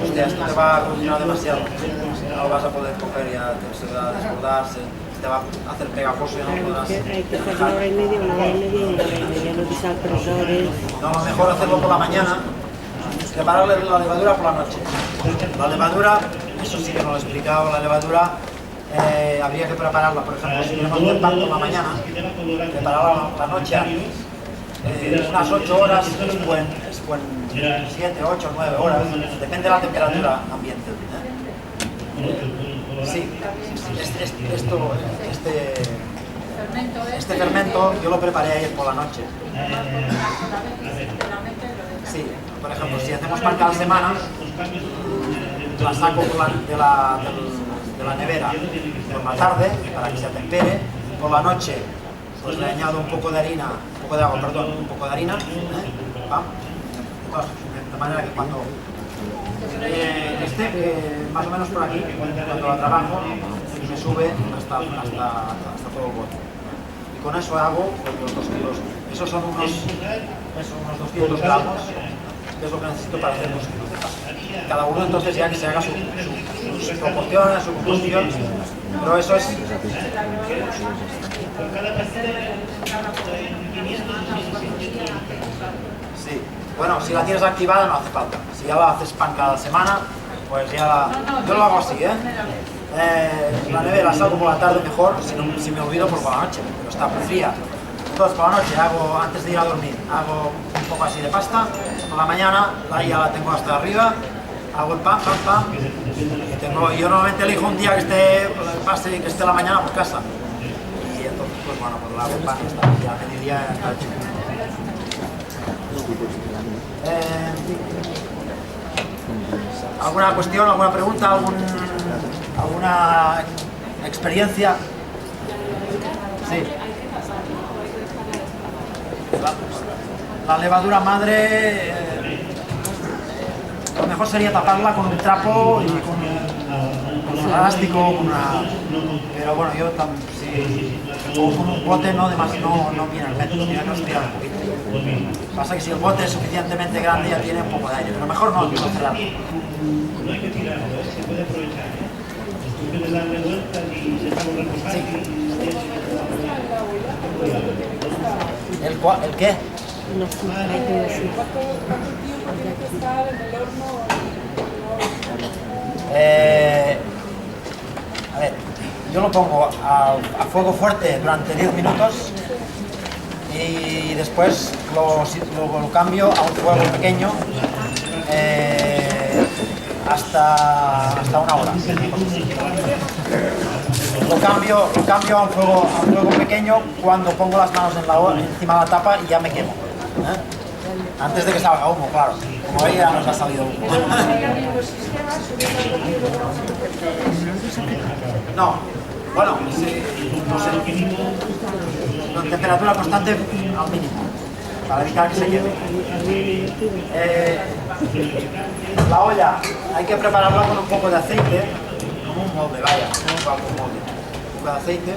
Hostia, esto te va a cocinar demasiado. No lo vas a poder coger, ya se va a desbordarse, te va a hacer pegajoso y no podrás... Hay que hacer 1 hora y media, 1 hora y media y 1 hora y media, no pisar profesores. No, mejor hacerlo por la mañana, prepararle la levadura por la noche. La levadura, eso sí que no lo he explicado, la levadura habría que prepararla, por ejemplo, si queremos hacer pan por la mañana, prepararla la noche antes. Unas 8 horas es buen 7, 8, 9 horas, depende de la temperatura ambiente. Sí, este fermento yo lo preparé ayer por la noche. Sí, por ejemplo, si hacemos pan cada semana, la saco de la nevera por la tarde para que se atempere, por la noche pues le añado un poco de harina, un poco de harina, de manera que cuando esté más o menos por aquí, cuando la trabajo, me sube hasta todo el bote. Y con eso hago pues, los 2 kilos. Esos son unos 200 gramos, que es lo que necesito para hacer 2 kilos de pasta. Cada uno entonces ya que se haga sus proporciones, su composición, pero eso es... Sí, bueno, si la tienes activada no hace falta. Si ya la haces pan cada semana, pues ya yo lo hago así, la nevera salgo por la tarde mejor, si me olvido por la noche, pero está muy fría. Entonces por la noche hago, antes de ir a dormir, hago un poco así de pasta, por la mañana ya la tengo hasta arriba, hago el pan, y yo normalmente elijo un día que esté la mañana por casa. Y entonces pues bueno, pues hago el pan y está, ya a mediodía está hecho. ¿Alguna cuestión, alguna pregunta, alguna experiencia? Sí. La levadura madre, lo mejor sería taparla con un trapo y con un elástico, pero bueno, yo o con un bote no viene el método, tiene que respirar un poquito. Pasa que si el bote es suficientemente grande ya tiene un poco de aire, pero mejor no cerrarlo. No hay que tirarlo, se puede aprovechar. Después de darle vueltas y se está por reposar. Sí. ¿El qué? No, ¿Cuánto tiempo tiene que estar en el horno? A ver, yo lo pongo a fuego fuerte durante 10 minutos y después lo cambio a un fuego pequeño hasta 1 hora. Lo cambio a un fuego pequeño cuando pongo las manos encima de la tapa y ya me quemo. Antes de que salga humo, claro. Como ahí ya nos ha salido humo. No, Bueno, sí, no sé, con temperatura constante al mínimo, para evitar que se queme. La olla hay que prepararla con un poco de aceite, como un molde, vaya, igual que un molde. Un poco de aceite,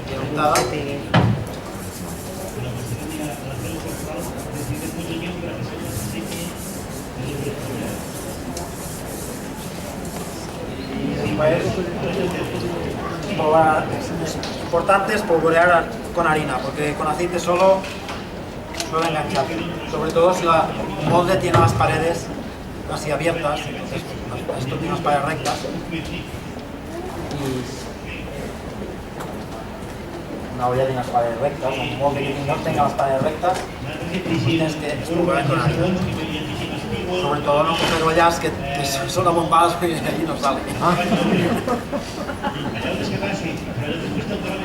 bien untada. Pues, es importante espolvorear con harina, porque con aceite solo suele enganchar, sobre todo si la molde tiene las paredes así abiertas, entonces esto tiene las paredes rectas. Una olla tiene las paredes rectas, un molde que no tenga las paredes rectas, tienes que espolvorear con harina. Sobre todo no coger ollas que son abombadas y ahí no sale.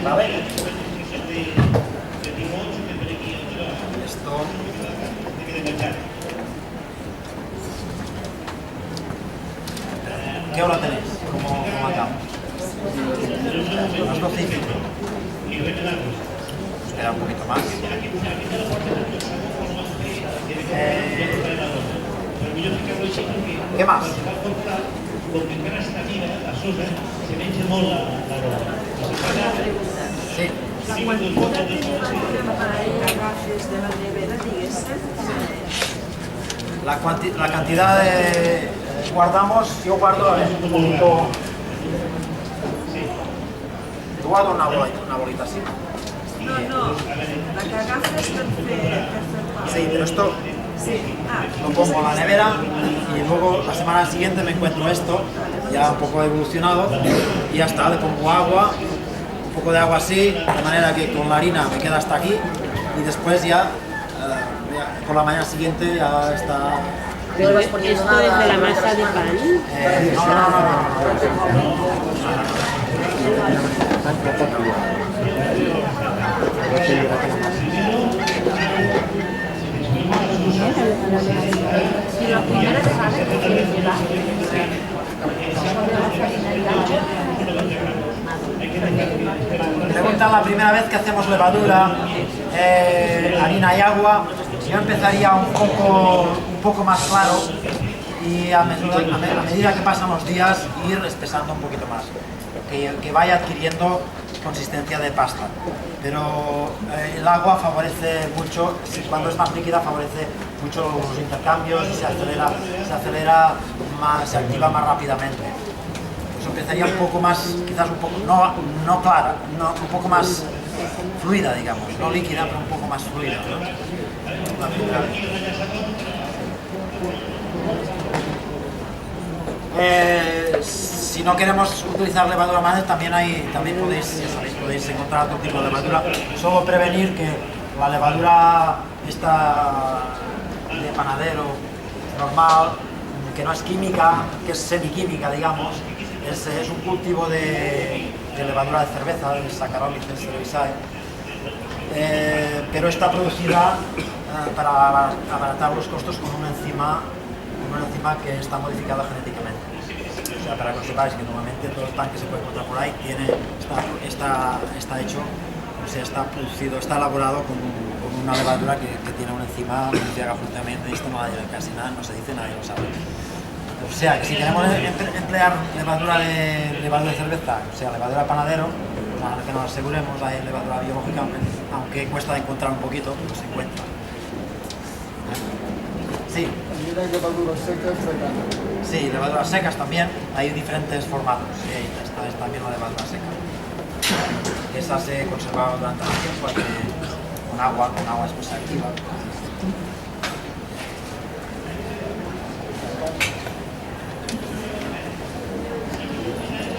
¿Vale? Esto... ¿Qué hora tenéis? ¿Cómo andamos? Las 12:05. Nos queda un poquito más. ¿Qué más? Sí. La quantitat de levadura que agafes de la nevera, diguéssim, La cantidad de... Guardamos, yo guardo, a ver, un poquito... Yo guardo una bolita así. no, la que agafes per fer pa. Sí, pero esto Sí. lo pongo en la nevera y luego la semana siguiente me encuentro esto, ya un poco evolucionado, y ya está, le pongo agua, un poco de agua así, de manera que con la harina me queda hasta aquí, y después ya, por la mañana siguiente ya está... Pero esto es de la masa de pan. Si la primera vegada que quieres llevar, Preguntan la primera vez que hacemos levadura, harina y agua. Yo empezaría un poco más claro y a medida que pasan los días ir espesando un poquito más, que vaya adquiriendo consistencia de pasta. Pero el agua favorece mucho, cuando es más líquida favorece mucho los intercambios y se acelera más, se activa más rápidamente. Pues empezaría un poco más, quizás un poco, no clara, un poco más fluida, digamos, no líquida, pero un poco más fluida, ¿no? Si no queremos utilizar levadura madre, también podéis, ya sabéis, podéis encontrar otro tipo de levadura. Solo prevenir que la levadura esta de panadero normal, que no es química, que es semiquímica, digamos, es un cultivo de levadura de cerveza, de Saccharomyces cerevisiae, pero está producida para abaratar los costos con una enzima que está modificada genéticamente. O sea, para que os sepáis que normalmente todo el pan que se puede encontrar por ahí está hecho, o sea, está producido, está elaborado con una levadura que tiene una enzima modificada genéticamente, y esto no casi nada, no se dice, nadie lo sabe. O sea, que si queremos emplear levadura de cerveza, o sea, levadura de panadero, para que nos aseguremos, hay levadura biológica, aunque cuesta de encontrar un poquito, pero se encuentra. Sí. ¿También hay levaduras secas? Sí, levaduras secas también, hay diferentes formatos. Sí, esta es también la levadura seca. Esa se conserva durante el tiempo con agua después se activa.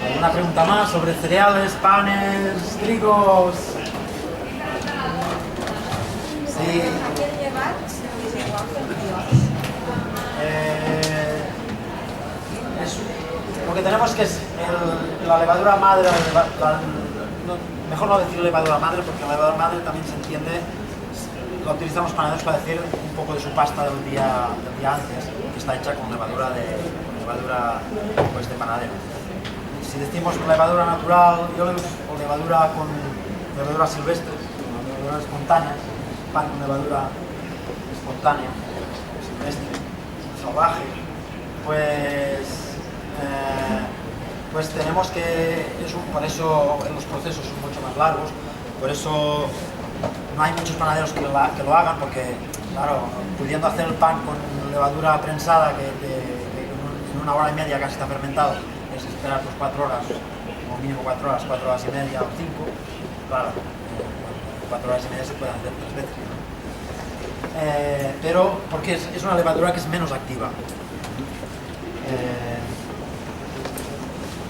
¿Alguna pregunta más sobre cereales, panes, trigos? Sí. Lo que tenemos que es la levadura madre, mejor no decir levadura madre, porque la levadura madre también se entiende, la utilizamos panaderos para decir un poco de su pasta del día antes, que está hecha con levadura pues, de panadero. si decimos levadura natural, yo le uso levadura con levadura silvestre, levadura espontánea, pan con levadura espontánea, silvestre, salvaje, pues tenemos que, por eso los procesos son mucho más largos, por eso no hay muchos panaderos que lo hagan, porque claro, pudiendo hacer el pan con levadura prensada que en 1 hora y media casi está fermentado, es esperar pues 4 horas, como mínimo 4 horas y media o 5, claro, 4 horas y media se pueden hacer 3 veces, ¿no? Pero porque es una levadura que es menos activa.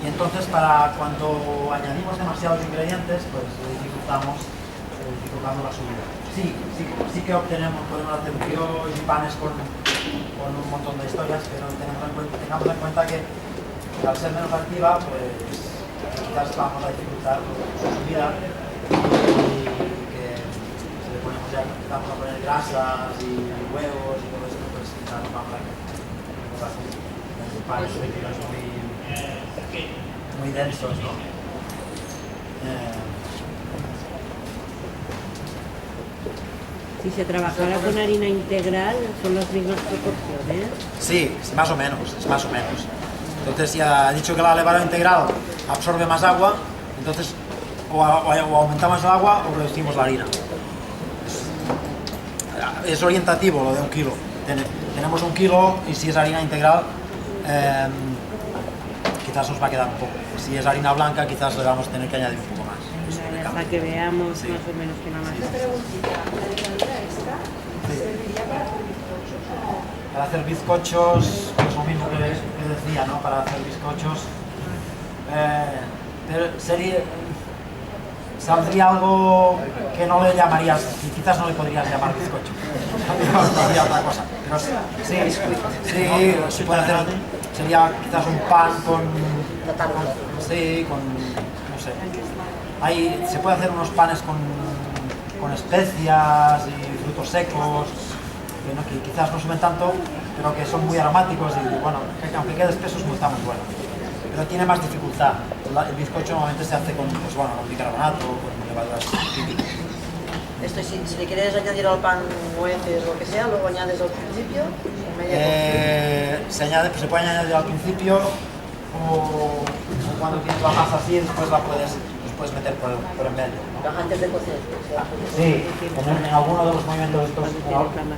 Y entonces para cuando añadimos demasiados ingredientes, pues dificultamos la subida. Sí que podemos hacer brioches y panes con un montón de historias, pero tengamos en cuenta que al ser menos activa, pues quizás vamos a dificultar su subida, y que si le ponemos ya, empezamos a poner grasas y huevos y todo esto, pues quizás nos vamos a hacer panes muy densos, ¿no? Si se trabajara con harina integral, son las mismas proporciones. Sí, es más o menos. Entonces ya he dicho que la levadura integral absorbe más agua, entonces o aumentamos el agua o reducimos la harina. Es orientativo lo de 1 kilo. Tenemos 1 kilo y si es harina integral, quizás nos va a quedar un poco. Si es harina blanca, quizás le vamos a tener que añadir un poco más. Hasta que veamos más o menos qué más. Una preguntita, ¿la levadura esta serviría para hacer bizcochos? Para hacer bizcochos, pues lo mismo que decía, ¿no? Para hacer bizcochos, pero saldría algo que no le llamarías, y quizás no le podrías llamar bizcocho. Sería otra cosa. Pero sí, se puede hacer, sería quizás un pan con no sé. Se puede hacer unos panes con especias y frutos secos, que quizás no suben tanto, pero que son muy aromáticos y bueno, aunque quede espeso no está muy bueno. Pero tiene más dificultad. El bizcocho normalmente se hace con bicarbonato, con levaduras típicas. Esto, si le quieres añadir al pan nueces o lo que sea, luego añades al principio. Se puede añadir al principio o cuando tienes la masa así, después puedes meter por en medio, ¿no? Antes de cocer. Sí, en alguno de los movimientos estos,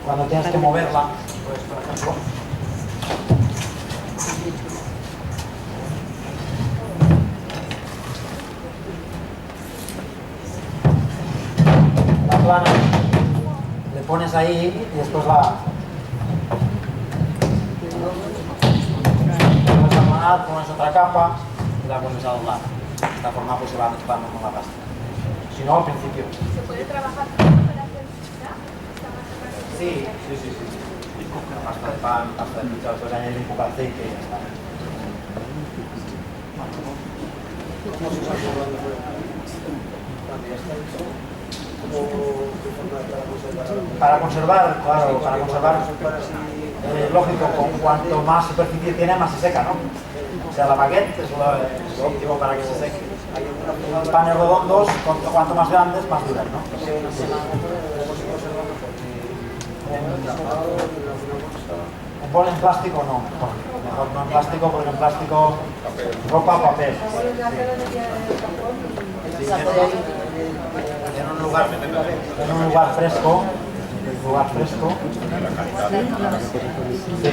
cuando tienes que moverla, pues por ejemplo. La plana, le pones ahí y después la aplanar, pones otra capa y la pones a doblar. De esta forma pues se va mezclando con la pasta. Si no, al principio. ¿Se puede trabajar para hacer pizza? Sí. La pasta de pan, pasta de pizza, después añadir un poco de aceite y ya está. Para conservar, claro, lógico, cuanto más superficie tiene, más se seca, ¿no? O sea, la baguette es lo óptimo para que se seque. Los panes redondos, cuanto más grandes, más duran, ¿no? ¿Un bol en plástico? No, mejor no en plástico, porque en plástico ropa, papel. Sí, en un lugar fresco. Sí.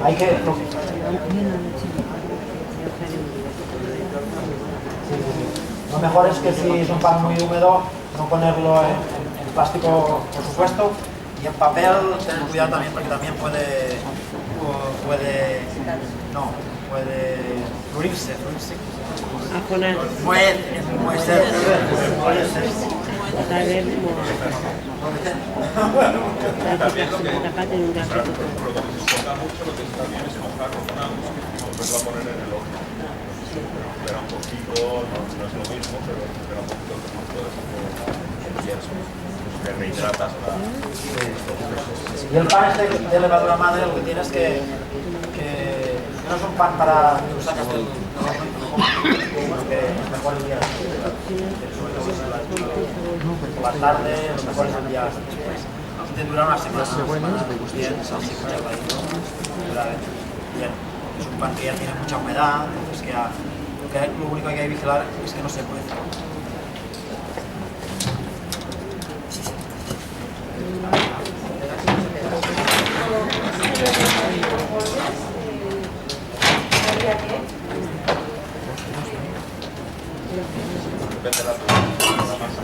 Hay que... Lo mejor es que si es un pan muy húmedo, no ponerlo en plástico, por supuesto, y en papel tener cuidado también, porque también puede fluirse. Puede ser. También lo que se toca mucho, lo que está bien es mojarlo con agua y volverlo a poner en el horno. Espera un poquito, no es lo mismo, pero espera un poquito que no puede ser. que rehidratas la... Y el pan este de levadura madre lo que tiene es que no es un pan para que lo sacas del bueno, que los mejores días por la tarde, los mejores días después. Y te dura una semana bien, así conservadito. Bien, es un pan que ya tiene mucha humedad, entonces lo único que hay que vigilar es que no se cueza. Depende de la masa.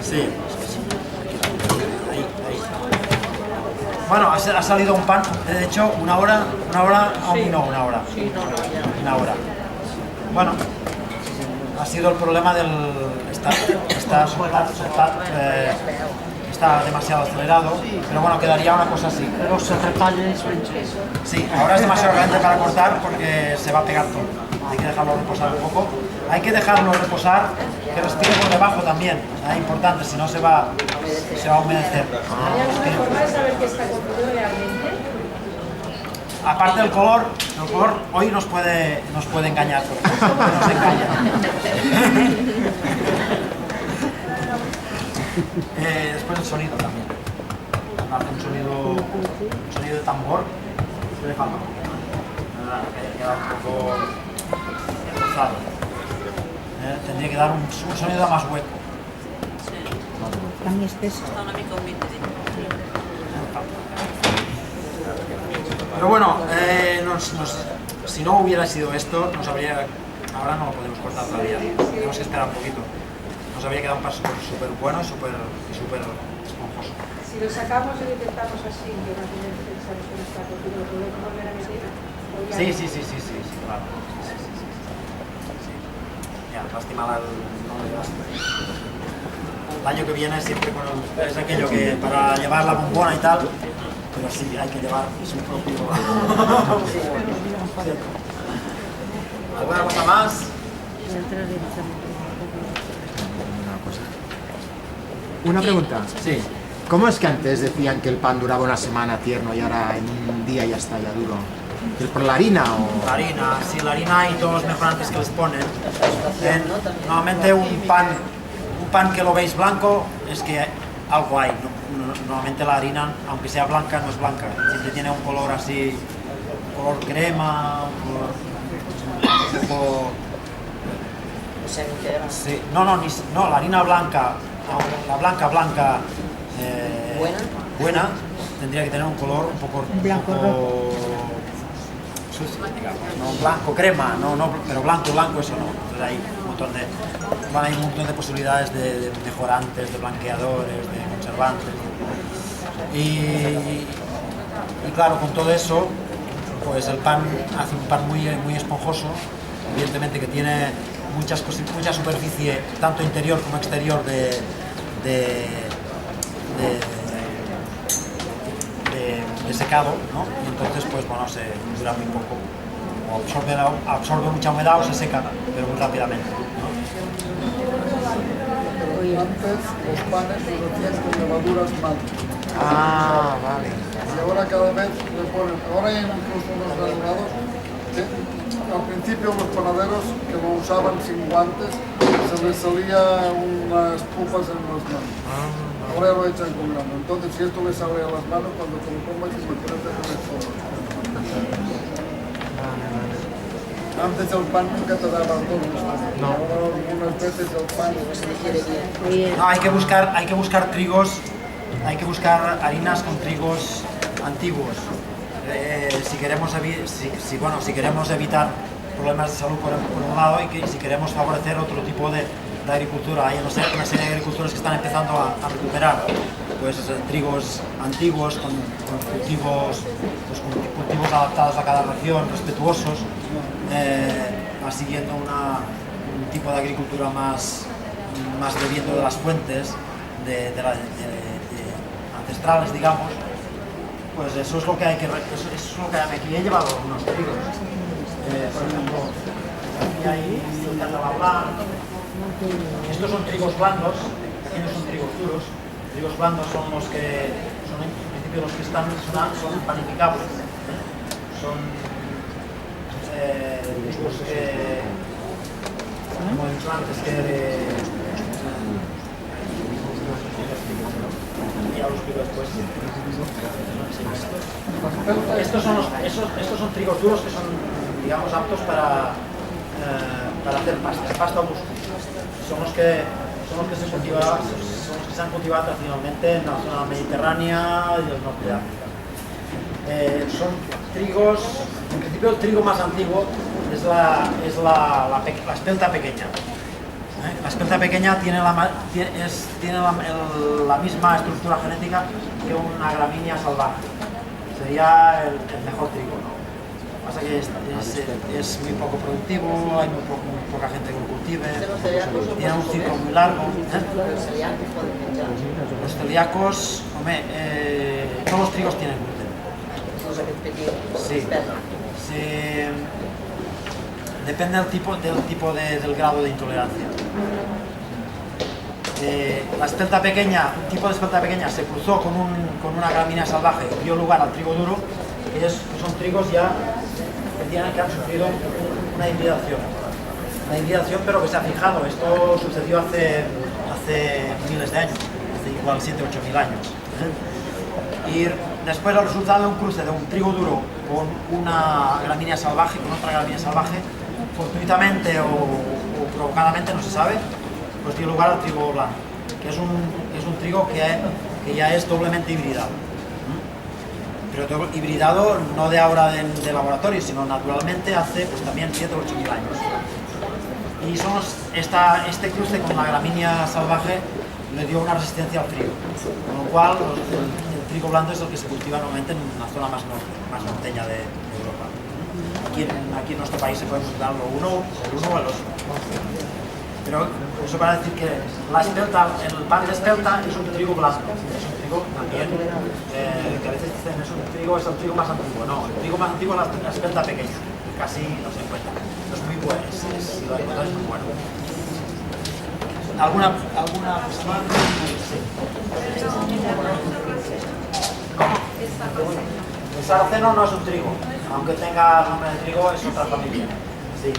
Sí. Ahí. Bueno, ha salido un pan, de hecho, una hora, aún no, una hora. Una hora. Bueno, ha sido el problema del... Está demasiado acelerado, pero bueno, quedaría una cosa así. Pero se retalle. Sí, ahora es demasiado grande para cortar porque se va a pegar todo. Hay que dejarlo reposar un poco. Hay que dejarlo reposar, que respire por debajo también. Es importante, si no se va a humedecer. ¿Hay alguna forma de saber que está cocido realmente? Aparte del color, hoy nos puede engañar, por ejemplo, nos engaña. Después el sonido también. Hace un sonido de tambor, le falta un poquito. Queda un poco forzado. Tendría que dar un sonido más hueco. Está muy espeso. Está una mica humit. Pero bueno, si no hubiera sido esto, ahora no lo podemos cortar todavía. Tenemos que esperar un poquito. Nos habría quedado un pan súper bueno y súper esponjoso. Si lo sacamos y lo intentamos así, que no tenemos que pensar que está cocido, ¿lo podemos volver a meter? Sí, claro. Sí. Ya, lástima el año que viene siempre es aquello que para llevar la bombona y tal, pero sí, hay que llevar su propio... ¿Alguna cosa más? Una pregunta. Sí. ¿Cómo es que antes decían que el pan duraba una semana tierno y ahora en un día ya está ya duro? ¿Por la harina o...? La harina, sí, la harina y todos los mejorantes que les ponen. Normalmente un pan que lo veis blanco es que algo hay. Normalmente la harina, aunque sea blanca, no es blanca. Siempre tiene un color así, color crema, un poco... Sí. No, la harina blanca, la blanca buena, tendría que tener un color un poco sucio, digamos, no blanco crema, pero blanco eso no. Entonces hay un montón de posibilidades de mejorantes, de blanqueadores, de conservantes. Y claro, con todo eso, pues el pan hace un pan muy esponjoso, evidentemente que tiene mucha superficie, tanto interior como exterior de secado, ¿no? Y entonces pues bueno, se dura muy poco, o absorbe mucha humedad o se seca, pero muy rápidamente, ¿no? Antes los panes se hacían con levaduras madre. Ah, vale. Y ahora cada vez le ponen, ahora hay incluso unos granulados que al principio los panaderos que lo usaban sin guantes se les salía unas pupas en las manos. Ahora lo echan con grano. Entonces si esto le sale a las manos, cuando te lo comas imagínate con esto. Antes el pan nunca te daba todo esto. Ahora algunas veces el pan No, hay que buscar trigos, hay que buscar harinas con trigos antiguos. Si queremos evitar problemas de salud por un lado y si queremos favorecer otro tipo de agricultura. Hay una serie de agricultores que están empezando a recuperar pues, trigos antiguos con cultivos adaptados a cada región, respetuosos, siguiendo un tipo de agricultura más bebiendo de las fuentes de ancestrales, digamos. pues eso es lo que hay que... Eso es lo que aquí he llevado unos trigos. Por ejemplo, aquí hay el catalablar. Estos son trigos blandos, aquí no son trigos duros. Trigos blandos son los que, son en principio los que son panificables. Son trigos que, como he dicho antes, que ya lo explico después. Estos son trigos duros que son, digamos, aptos para hacer pasta o músculo. Son los que se han cultivado tradicionalmente en la zona mediterránea y del norte de África. Son trigos, en principio el trigo más antiguo es la espelta pequeña. La espelta pequeña tiene la misma estructura genética que una gramínea salvaje. Sería el mejor trigo, ¿no? Lo que pasa que es muy poco productivo, hay muy poca gente que lo cultive, tiene un ciclo muy largo. Los celíacos, hombre, todos los trigos tienen gluten. Sí. Depende del grado de intolerancia. La espelta pequeña, un tipo de espelta pequeña se cruzó con una gramínea salvaje y dio lugar al trigo duro, que son trigos ya que han sufrido una hibridación. Una hibridación, pero que se ha fijado. Esto sucedió hace miles de años, hace igual 7 o 8 mil años. Y después el resultado de un cruce de un trigo duro con una gramínea salvaje, con otra gramínea salvaje, fortuitamente o provocadamente, no se sabe, pues dio lugar al trigo blanco, que es un trigo que ya es doblemente hibridado. Pero hibridado no de ahora de laboratorio, sino naturalmente hace pues también 7 o 8 mil años. Y este cruce con la gramínea salvaje le dio una resistencia al trigo, con lo cual el trigo blando es el que se cultiva normalmente en una zona más norteña de Europa. Aquí en nuestro país se puede cultivar el uno o el otro. Pero eso para decir que el pan de espelta es un trigo blanco, es un trigo también que a veces dicen es el trigo más antiguo. No, el trigo más antiguo es la espelta pequeña, casi no se encuentra. Es muy bueno, si lo encuentras es muy bueno. ¿Alguna cosa más? Sí. El sarraceno no es un trigo, aunque tenga nombre de trigo, es otra familia. Sí.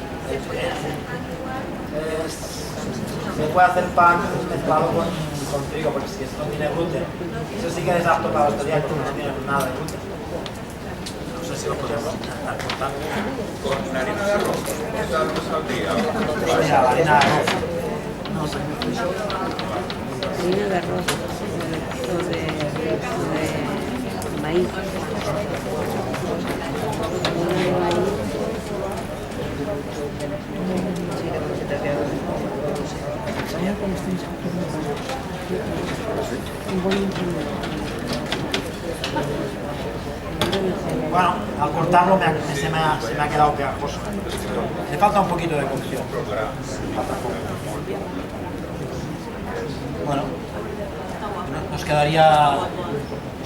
Se puede hacer pan mezclado con trigo, porque si no tiene gluten, eso sí que es apto para los celíacos, porque no tiene nada de gluten. No sé si lo podemos estar cortando. ¿Con harina de arroz? ¿Qué tal arroz al día? Sí, la harina de arroz. No sé. Harina de arroz o de maíz. Bueno, al cortarlo se me ha quedado pegajoso. Le falta un poquito de cocción. Bueno, nos quedaría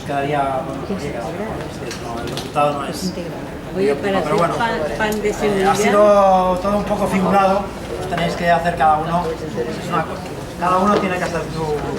el resultado no es... Oye, para pero bueno, pan de semilla... ha sido todo un poco figurado, tenéis que hacer cada uno, cada uno tiene que hacer su